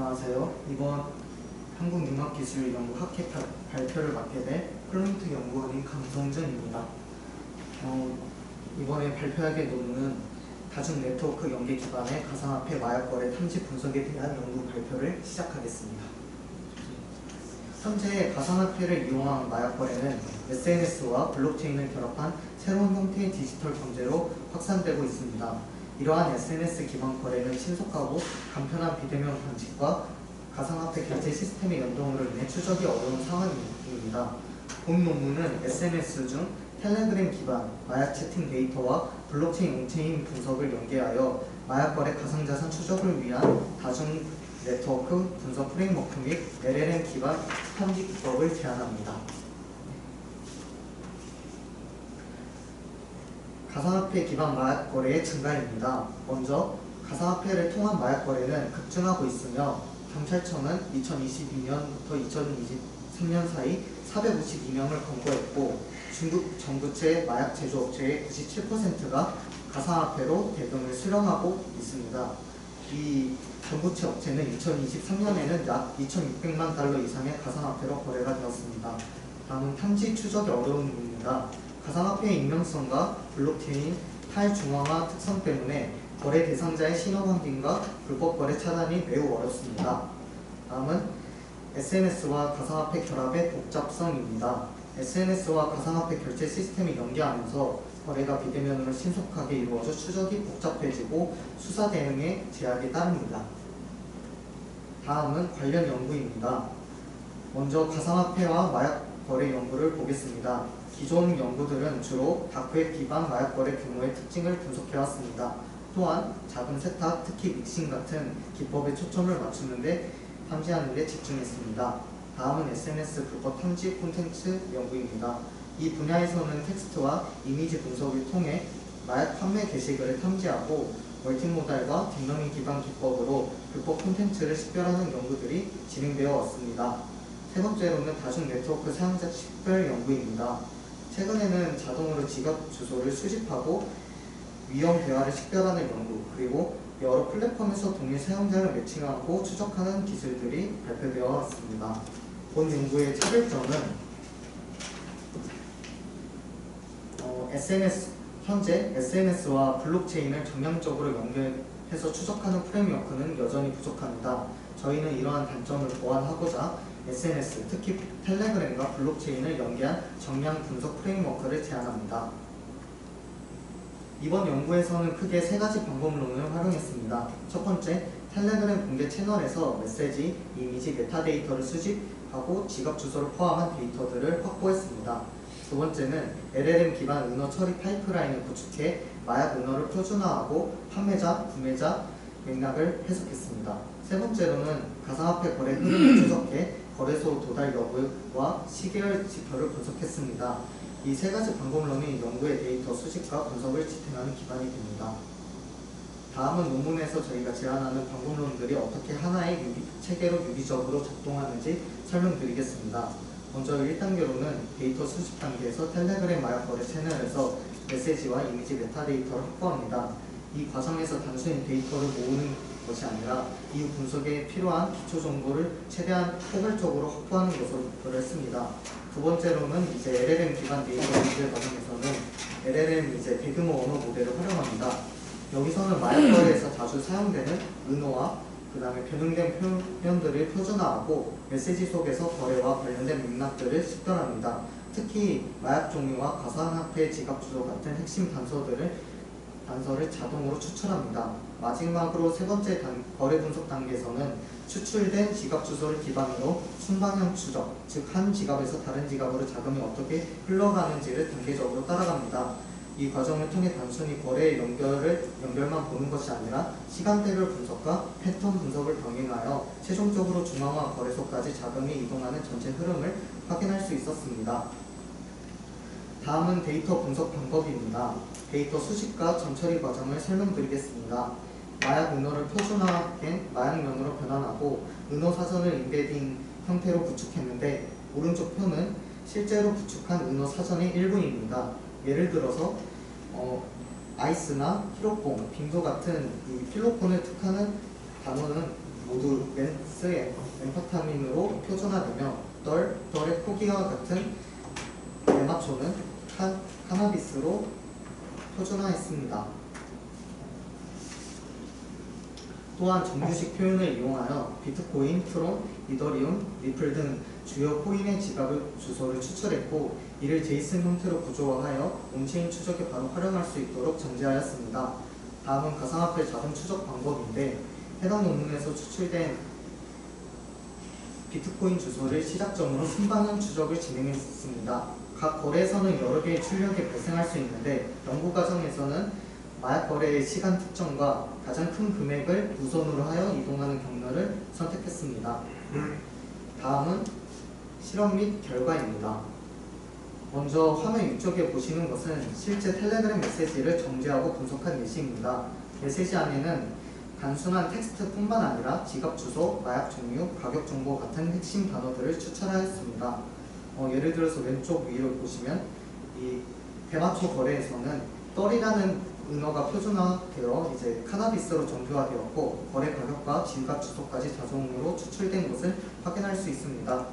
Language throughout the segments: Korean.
안녕하세요. 이번 한국융합기술연구 학회 발표를 맡게 된 플루인트 연구원인 강성준입니다. 이번에 발표하게 논문은 다중 네트워크 연계 기반의 가상화폐 마약 거래 탐지 분석에 대한 연구 발표를 시작하겠습니다. 현재 가상화폐를 이용한 마약 거래는 SNS와 블록체인을 결합한 새로운 형태의 디지털 경제로 확산되고 있습니다. 이러한 SNS 기반 거래는 신속하고 간편한 비대면 방식과 가상화폐 결제 시스템의 연동으로 인해 추적이 어려운 상황입니다. 본 논문은 SNS 중 텔레그램 기반 마약 채팅 데이터와 블록체인 온체인 분석을 연계하여 마약 거래 가상자산 추적을 위한 다중 네트워크 분석 프레임워크 및 LLM 기반 탐지 기법을 제안합니다. 가상화폐 기반 마약 거래의 증가입니다. 먼저 가상화폐를 통한 마약 거래는 급증하고 있으며 경찰청은 2022년부터 2023년 사이 452명을 검거했고 중국 정부채 마약 제조업체의 97%가 가상화폐로 대금을 수령하고 있습니다. 이 정부채 업체는 2023년에는 약 2,600만 달러 이상의 가상화폐로 거래가 되었습니다. 다음은 탐지 추적이 어려운 부분입니다. 가상화폐의 익명성과 블록체인 탈중앙화 특성 때문에 거래 대상자의 신원 확인과 불법 거래 차단이 매우 어렵습니다. 다음은 SNS와 가상화폐 결합의 복잡성입니다. SNS와 가상화폐 결제 시스템이 연계하면서 거래가 비대면으로 신속하게 이루어져 추적이 복잡해지고 수사 대응에 제약이 따릅니다. 다음은 관련 연구입니다. 먼저 가상화폐와 마약 거래 연구를 보겠습니다. 기존 연구들은 주로 다크웹 기반 마약 거래 규모의 특징을 분석해왔습니다. 또한 작은 세탁, 특히 믹싱 같은 기법에 초점을 맞추는데 탐지하는 데 집중했습니다. 다음은 SNS 불법 탐지 콘텐츠 연구입니다. 이 분야에서는 텍스트와 이미지 분석을 통해 마약 판매 게시글을 탐지하고 멀티모달과 딥러닝 기반 기법으로 불법 콘텐츠를 식별하는 연구들이 진행되어 왔습니다. 세 번째로는 다중 네트워크 사용자 식별 연구입니다. 최근에는 자동으로 지갑 주소를 수집하고 위험 대화를 식별하는 연구, 그리고 여러 플랫폼에서 동일 사용자를 매칭하고 추적하는 기술들이 발표되어 왔습니다. 본 연구의 차별점은 현재 SNS와 블록체인을 정량적으로 연결해서 추적하는 프레임워크는 여전히 부족합니다. 저희는 이러한 단점을 보완하고자 SNS, 특히 텔레그램과 블록체인을 연계한 정량 분석 프레임워크를 제안합니다. 이번 연구에서는 크게 세 가지 방법론을 활용했습니다. 첫 번째, 텔레그램 공개 채널에서 메시지, 이미지, 메타데이터를 수집하고 지갑 주소를 포함한 데이터들을 확보했습니다. 두 번째는 LLM 기반 은어 처리 파이프라인을 구축해 마약 은어를 표준화하고 판매자, 구매자 맥락을 해석했습니다. 세 번째로는 가상화폐 거래 흐름을 추적해 거래소 도달 여부와 시계열 지표를 분석했습니다. 이 세 가지 방법론이 연구의 데이터 수집과 분석을 지탱하는 기반이 됩니다. 다음은 논문에서 저희가 제안하는 방법론들이 어떻게 하나의 체계로 유기적으로 작동하는지 설명드리겠습니다. 먼저 1단계로는 데이터 수집 단계에서 텔레그램 마약 거래 채널에서 메시지와 이미지 메타데이터를 확보합니다. 이 과정에서 단순히 데이터를 모으는 것이 아니라 이후 분석에 필요한 기초 정보를 최대한 포괄적으로 확보하는 것으로 목표를 했습니다. 두 번째로는 LLM 기반 데이터 연결 과정에서는 LLM 대규모 언어 모델을 활용합니다. 여기서는 마약 거래에서 자주 사용되는 은어와 그 다음에 변형된 표현들을 표준화하고 메시지 속에서 거래와 관련된 맥락들을 식별합니다. 특히 마약 종류와 가상화폐 지갑 주소 같은 핵심 단서를 자동으로 추출합니다. 마지막으로 세 번째 거래 분석 단계에서는 추출된 지갑 주소를 기반으로 순방향 추적, 즉 한 지갑에서 다른 지갑으로 자금이 어떻게 흘러가는지를 단계적으로 따라갑니다. 이 과정을 통해 단순히 거래의 연결만 보는 것이 아니라 시간대별 분석과 패턴 분석을 병행하여 최종적으로 중앙화 거래소까지 자금이 이동하는 전체 흐름을 확인할 수 있었습니다. 다음은 데이터 분석 방법입니다. 데이터 수집과 점처리 과정을 설명드리겠습니다. 마약 은어를 표준화된 마약면으로 변환하고 은어 사전을 인베딩 형태로 구축했는데 오른쪽 표는 실제로 구축한 은어 사전의 일부입니다. 예를 들어서 아이스나 히로폰, 빙소 같은 이 필로폰을 뜻하는 단어는 모두 멘스엠퍼타민으로 표준화되며 덜의 포기와 같은 대마초는 카나비스로 표준화했습니다. 또한 정규식 표현을 이용하여 비트코인, 트론, 이더리움, 리플 등 주요 코인의 지갑 주소를 추출했고 이를 제이슨 형태로 구조화하여 온체인 추적에 바로 활용할 수 있도록 정제하였습니다. 다음은 가상화폐 자금 추적 방법인데 해당 논문에서 추출된 비트코인 주소를 시작점으로 순방향 추적을 진행했습니다. 각 거래에서는 여러 개의 출력이 발생할 수 있는데 연구 과정에서는 마약 거래의 시간 특정과 가장 큰 금액을 우선으로 하여 이동하는 경로를 선택했습니다. 다음은 실험 및 결과입니다. 먼저 화면 위쪽에 보시는 것은 실제 텔레그램 메시지를 정제하고 분석한 예시입니다. 메시지 안에는 단순한 텍스트뿐만 아니라 지갑 주소, 마약 종류, 가격 정보 같은 핵심 단어들을 추출하였습니다. 예를 들어서 왼쪽 위로 보시면 이 대마초 거래에서는 떨이라는 은어가 표준화되어 이제 카나비스로 정교화되었고 거래 가격과 지갑 주소까지 자동으로 추출된 것을 확인할 수 있습니다.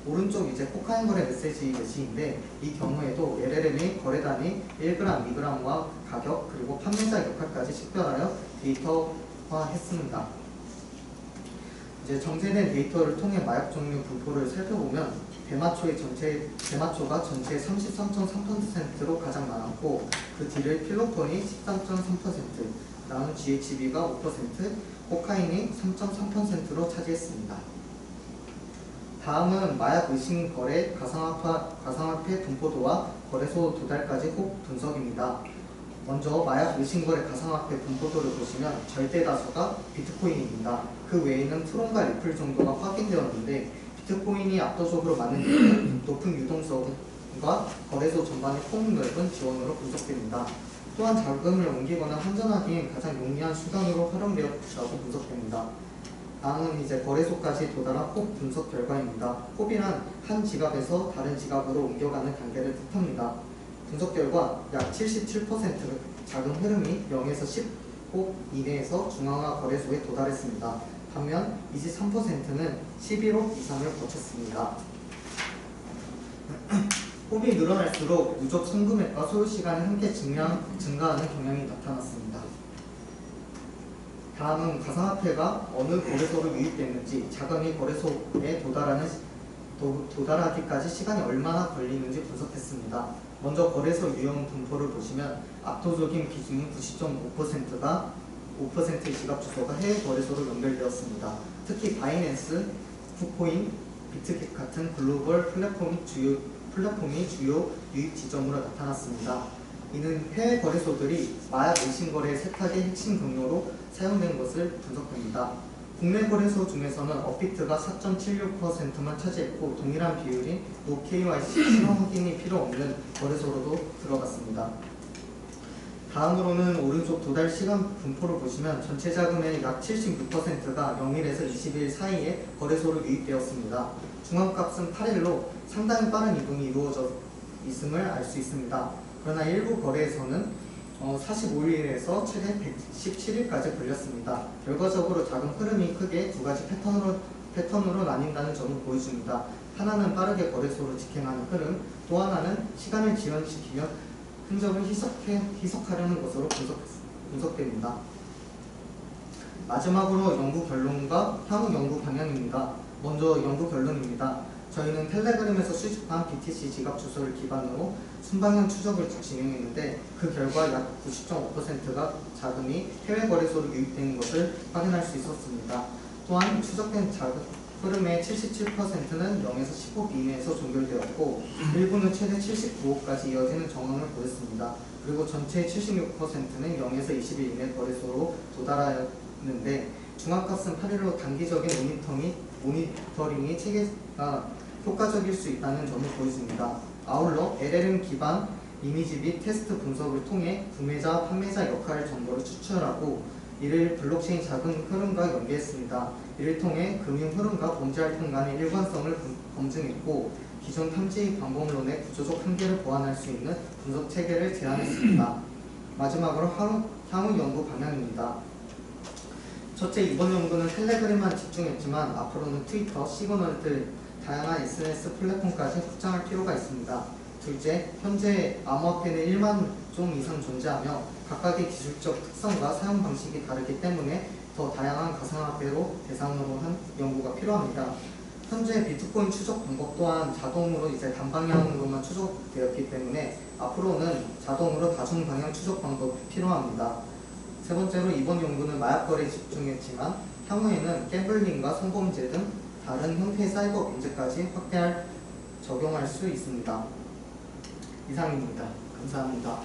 오른쪽 이제 코카인 거래 메시지 예시인데 이 경우에도 LLM이 거래 단위 1g, 2g과 가격 그리고 판매자 역할까지 식별하여 데이터화했습니다. 이제 정제된 데이터를 통해 마약 종류 분포를 살펴보면 대마초가 전체의 33.3%로 가장 많았고 그 뒤를 필로폰이 13.3%, 다음 GHB가 5%, 코카인이 3.3%로 차지했습니다. 다음은 마약 의심 거래 가상화폐 분포도와 거래소 도달까지 혹 분석입니다. 먼저 마약 의심 거래 가상화폐 분포도를 보시면 절대 다수가 비트코인입니다. 그 외에는 트론과 리플 정도가 확인되었는데 비트코인이 압도적으로 많은 이유는 높은 유동성과 거래소 전반의 폭넓은 지원으로 분석됩니다. 또한 자금을 옮기거나 환전하기엔 가장 용이한 수단으로 활용되었다고 분석됩니다. 다음은 이제 거래소까지 도달한 홉 분석 결과입니다. 홉이란 한 지갑에서 다른 지갑으로 옮겨가는 단계를 뜻합니다. 분석 결과 약 77% 자금 흐름이 0에서 10홉 이내에서 중앙화 거래소에 도달했습니다. 반면 23%는 11홉 이상을 거쳤습니다. 홉이 늘어날수록 누적 송금액과 소요 시간이 함께 증가하는 경향이 나타났습니다. 다음은 가상화폐가 어느 거래소로 유입됐는지, 자금이 거래소에 도달하기까지 시간이 얼마나 걸리는지 분석했습니다. 먼저 거래소 유형 분포를 보시면 압도적인 비중인 90.5%가 5%의 지갑 주소가 해외 거래소로 연결되었습니다. 특히 바이낸스, 쿠코인, 비트깃 같은 글로벌 플랫폼이 주요 유입 지점으로 나타났습니다. 이는 해외 거래소들이 마약 의심 거래 세탁의 핵심 경로로 사용된 것을 분석합니다. 국내 거래소 중에서는 업비트가 4.76%만 차지했고 동일한 비율인 KYC 신원 확인이 필요 없는 거래소로도 들어갔습니다. 다음으로는 오른쪽 도달 시간 분포를 보시면 전체 자금의 약 76%가 0일에서 20일 사이에 거래소로 유입되었습니다. 중앙값은 8일로 상당히 빠른 이동이 이루어져 있음을 알 수 있습니다. 그러나 일부 거래에서는 45일에서 최대 117일까지 걸렸습니다. 결과적으로 자금 흐름이 크게 두 가지 패턴으로 나뉜다는 점을 보여줍니다. 하나는 빠르게 거래소로 직행하는 흐름, 또 하나는 시간을 지연시키며 흔적을 희석하려는 것으로 분석됩니다. 마지막으로 연구 결론과 향후 연구 방향입니다. 먼저 연구 결론입니다. 저희는 텔레그램에서 수집한 BTC 지갑 주소를 기반으로 순방향 추적을 진행했는데 그 결과 약 90.5%가 자금이 해외 거래소로 유입된 것을 확인할 수 있었습니다. 또한 추적된 자금 흐름의 77%는 0에서 15호 이내에서 종결되었고 일부는 최대 79호까지 이어지는 정황을 보였습니다. 그리고 전체의 76%는 0에서 20일 이내 거래소로 도달하였는데 중앙값은 8일로 단기적인 모니터링이 체계가 효과적일 수 있다는 점을 보여줍니다. 아울러 LLM 기반 이미지 및 테스트 분석을 통해 구매자, 판매자 역할 정보를 추출하고 이를 블록체인 자금 흐름과 연계했습니다. 이를 통해 금융 흐름과 범죄 활동 간의 일관성을 검증했고 기존 탐지 방법론의 구조적 한계를 보완할 수 있는 분석 체계를 제안했습니다. 마지막으로 향후 연구 방향입니다. 첫째, 이번 연구는 텔레그램만 집중했지만 앞으로는 트위터, 시그널 등 다양한 SNS 플랫폼까지 확장할 필요가 있습니다. 둘째, 현재 암호화폐는 1만 종 이상 존재하며 각각의 기술적 특성과 사용 방식이 다르기 때문에 더 다양한 가상화폐로 대상으로 한 연구가 필요합니다. 현재 비트코인 추적 방법 또한 자동으로 단방향으로만 추적되었기 때문에 앞으로는 자동으로 다중방향 추적 방법이 필요합니다. 세 번째로, 이번 연구는 마약거래에 집중했지만 향후에는 갬블링과 성범죄 등 다른 형태의 사이버 범죄까지 적용할 수 있습니다. 이상입니다. 감사합니다.